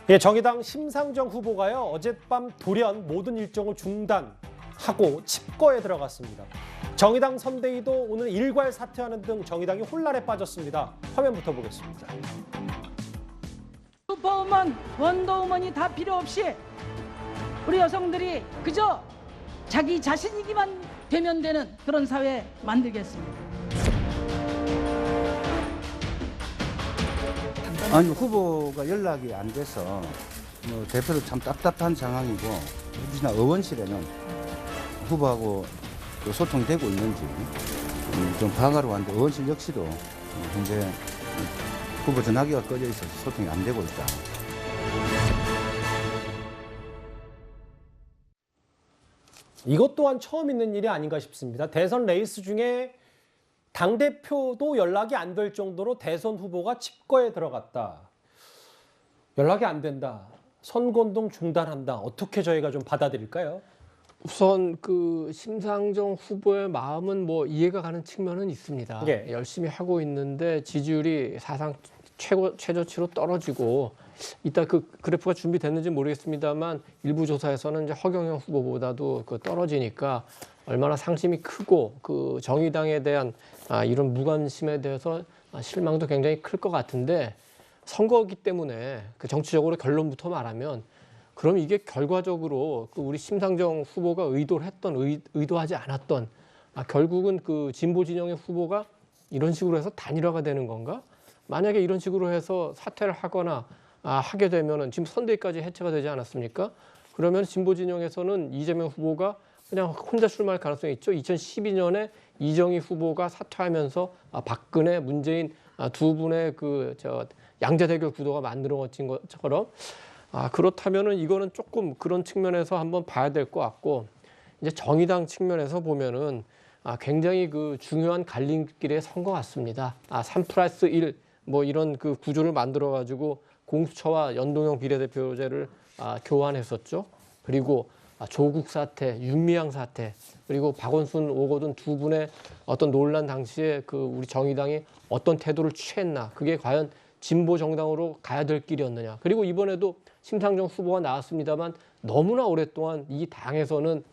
예, 정의당 심상정 후보가요, 어젯밤 돌연 모든 일정을 중단하고 칩거에 들어갔습니다. 정의당 선대위도 오늘 일괄 사퇴하는 등 정의당이 혼란에 빠졌습니다. 화면부터 보겠습니다. 슈퍼우먼, 원더우먼이 다 필요 없이 우리 여성들이 그저 자기 자신이기만 되면 되는 그런 사회 만들겠습니다. 아니 후보가 연락이 안 돼서 대표도 참 답답한 상황이고 혹시나 의원실에는 후보하고 소통이 되고 있는지 좀 파악하러 왔는데 의원실 역시도 현재 후보 전화기가 꺼져 있어서 소통이 안 되고 있다. 이것 또한 처음 있는 일이 아닌가 싶습니다. 대선 레이스 중에 당대표도 연락이 안 될 정도로 대선 후보가 칩거에 들어갔다. 연락이 안 된다. 선거운동 중단한다. 어떻게 저희가 좀 받아들일까요? 우선 그 심상정 후보의 마음은 뭐 이해가 가는 측면은 있습니다. 예. 열심히 하고 있는데 지지율이 사상 최저치로 떨어지고 이따 그 그래프가 준비됐는지 모르겠습니다만 일부 조사에서는 이제 허경영 후보보다도 그 떨어지니까 얼마나 상심이 크고 그 정의당에 대한 이런 무관심에 대해서 실망도 굉장히 클 것 같은데 선거이기 때문에 그 정치적으로 결론부터 말하면 그럼 이게 결과적으로 그 우리 심상정 후보가 의도를 했던 의도하지 않았던 결국은 그 진보 진영의 후보가 이런 식으로 해서 단일화가 되는 건가? 만약에 이런 식으로 해서 사퇴를 하거나 하게 되면은 지금 선대위까지 해체가 되지 않았습니까? 그러면 진보 진영에서는 이재명 후보가 그냥 혼자 출마할 가능성이 있죠. 2012년에 이정희 후보가 사퇴하면서 박근혜, 문재인 두 분의 그 양자 대결 구도가 만들어진 것처럼 그렇다면은 이거는 조금 그런 측면에서 한번 봐야 될 것 같고 이제 정의당 측면에서 보면은 굉장히 그 중요한 갈림길에 선 것 같습니다. 3+1 뭐 이런 그 구조를 만들어 가지고 공수처와 연동형 비례대표제를 교환했었죠. 그리고 조국 사태, 윤미향 사태, 그리고 박원순, 오거돈 두 분의 어떤 논란 당시에 그 우리 정의당이 어떤 태도를 취했나, 그게 과연 진보 정당으로 가야 될 길이었느냐. 그리고 이번에도 심상정 후보가 나왔습니다만 너무나 오랫동안 이 당에서는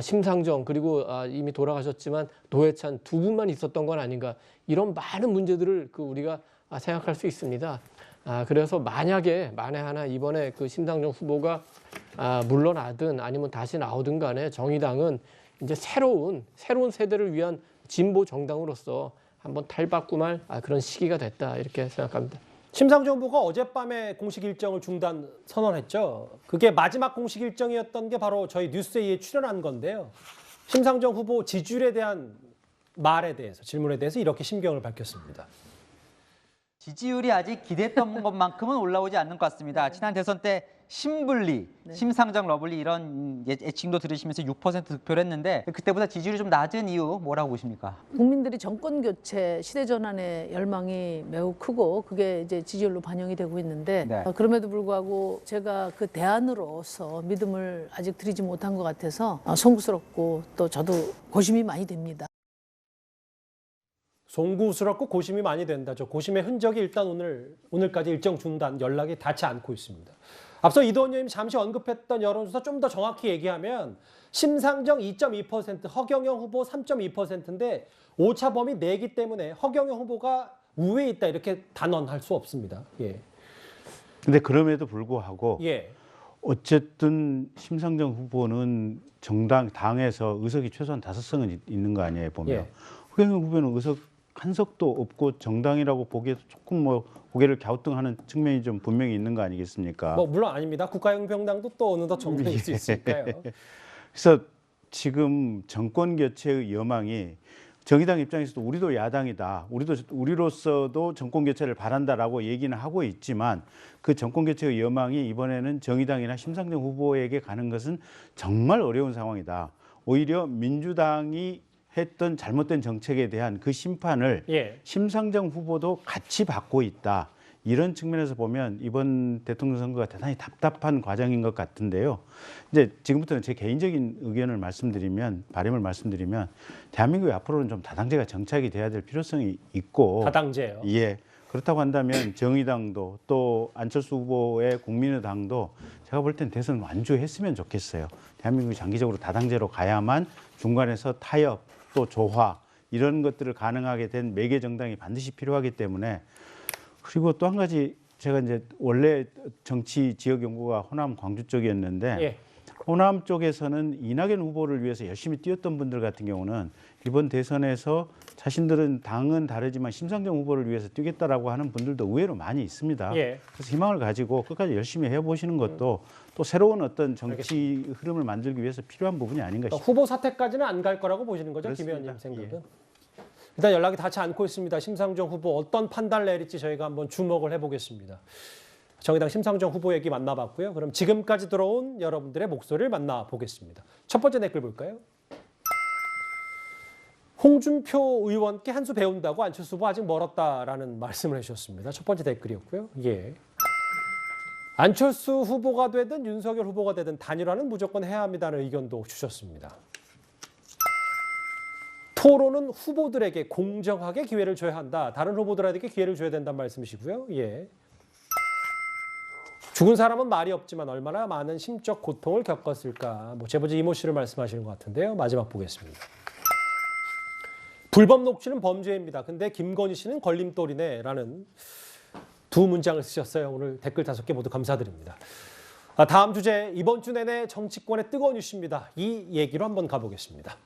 심상정 그리고 이미 돌아가셨지만 노회찬 두 분만 있었던 건 아닌가. 이런 많은 문제들을 그 우리가 생각할 수 있습니다. 그래서 만에 하나 이번에 그 심상정 후보가 물러나든 아니면 다시 나오든 간에 정의당은 이제 새로운 세대를 위한 진보 정당으로서 한번 탈바꿈할 그런 시기가 됐다 이렇게 생각합니다. 심상정 후보가 어젯밤에 공식 일정을 중단 선언했죠. 그게 마지막 공식 일정이었던 게 바로 저희 뉴스웨이에 출연한 건데요. 심상정 후보 지지율에 대한 질문에 대해서 이렇게 심경을 밝혔습니다. 지지율이 아직 기대했던 것만큼은 올라오지 않는 것 같습니다. 지난 대선 때 심블리, 심상정 러블리 이런 애칭도 들으시면서 6% 득표를 했는데 그때보다 지지율이 좀 낮은 이유 뭐라고 보십니까? 국민들이 정권 교체, 시대 전환의 열망이 매우 크고 그게 이제 지지율로 반영이 되고 있는데 네. 그럼에도 불구하고 제가 그 대안으로서 믿음을 아직 드리지 못한 것 같아서 송구스럽고 또 저도 고심이 많이 됩니다. 송구스럽고 고심이 많이 된다. 저 고심의 흔적이 일단 오늘까지 일정 중단 연락이 닿지 않고 있습니다. 앞서 이도원 의원님이 잠시 언급했던 여론조사 좀 더 정확히 얘기하면 심상정 2.2%, 허경영 후보 3.2%인데 오차 범위 내기 때문에 허경영 후보가 우위에 있다 이렇게 단언할 수 없습니다. 예. 근데 그럼에도 불구하고 예. 어쨌든 심상정 후보는 당에서 의석이 최소한 5석은 있는 거 아니에요, 보면. 예. 허경영 후보는 의석 한 석도 없고 정당이라고 보기에도 조금 뭐 고개를 갸우뚱하는 측면이 좀 분명히 있는 거 아니겠습니까? 뭐 물론 아닙니다. 국가혁명당도 또 어느덧 정당일 수 있으니까요. 그래서 지금 정권 교체의 여망이 정의당 입장에서도 우리도 야당이다. 우리로서도 정권 교체를 바란다라고 얘기는 하고 있지만 그 정권 교체의 여망이 이번에는 정의당이나 심상정 후보에게 가는 것은 정말 어려운 상황이다. 오히려 민주당이 했던 잘못된 정책에 대한 그 심판을 심상정 후보도 같이 받고 있다. 이런 측면에서 보면 이번 대통령 선거가 대단히 답답한 과정인 것 같은데요. 이제 지금부터는 제 개인적인 의견을 바람을 말씀드리면 대한민국이 앞으로는 좀 다당제가 정착이 돼야 될 필요성이 있고. 다당제요? 예. 그렇다고 한다면 정의당도 또 안철수 후보의 국민의당도 제가 볼 땐 대선 완주했으면 좋겠어요. 대한민국이 장기적으로 다당제로 가야만 중간에서 타협 또 조화 이런 것들을 가능하게 된 매개 정당이 반드시 필요하기 때문에 그리고 또 한 가지 제가 이제 원래 정치 지역 연구가 호남 광주 쪽이었는데 예. 호남 쪽에서는 이낙연 후보를 위해서 열심히 뛰었던 분들 같은 경우는 이번 대선에서 자신들은 당은 다르지만 심상정 후보를 위해서 뛰겠다라고 하는 분들도 의외로 많이 있습니다. 예. 그래서 희망을 가지고 끝까지 열심히 해보시는 것도 또 새로운 어떤 정치 흐름을 만들기 위해서 필요한 부분이 아닌가 싶습니다. 후보 사퇴까지는 안 갈 거라고 보시는 거죠, 김 그렇습니다. 의원님 생각은? 일단 연락이 닿지 않고 있습니다. 심상정 후보 어떤 판단을 내릴지 저희가 한번 주목을 해보겠습니다. 정의당 심상정 후보 얘기 만나봤고요. 그럼 지금까지 들어온 여러분들의 목소리를 만나보겠습니다. 첫 번째 댓글 볼까요? 홍준표 의원께 한 수 배운다고 안철수 후보 아직 멀었다라는 말씀을 해주셨습니다. 첫 번째 댓글이었고요. 예. 안철수 후보가 되든 윤석열 후보가 되든 단일화는 무조건 해야 합니다는 의견도 주셨습니다. 토론은 후보들에게 공정하게 기회를 줘야 한다. 다른 후보들에게 기회를 줘야 된다는 말씀이시고요. 예. 죽은 사람은 말이 없지만 얼마나 많은 심적 고통을 겪었을까. 제보자 이모 씨를 말씀하시는 것 같은데요. 마지막 보겠습니다. 불법 녹취는 범죄입니다. 근데 김건희 씨는 걸림돌이네라는 두 문장을 쓰셨어요. 오늘 댓글 5개 모두 감사드립니다. 다음 주제 이번 주 내내 정치권의 뜨거운 이슈입니다. 이 얘기로 한번 가보겠습니다.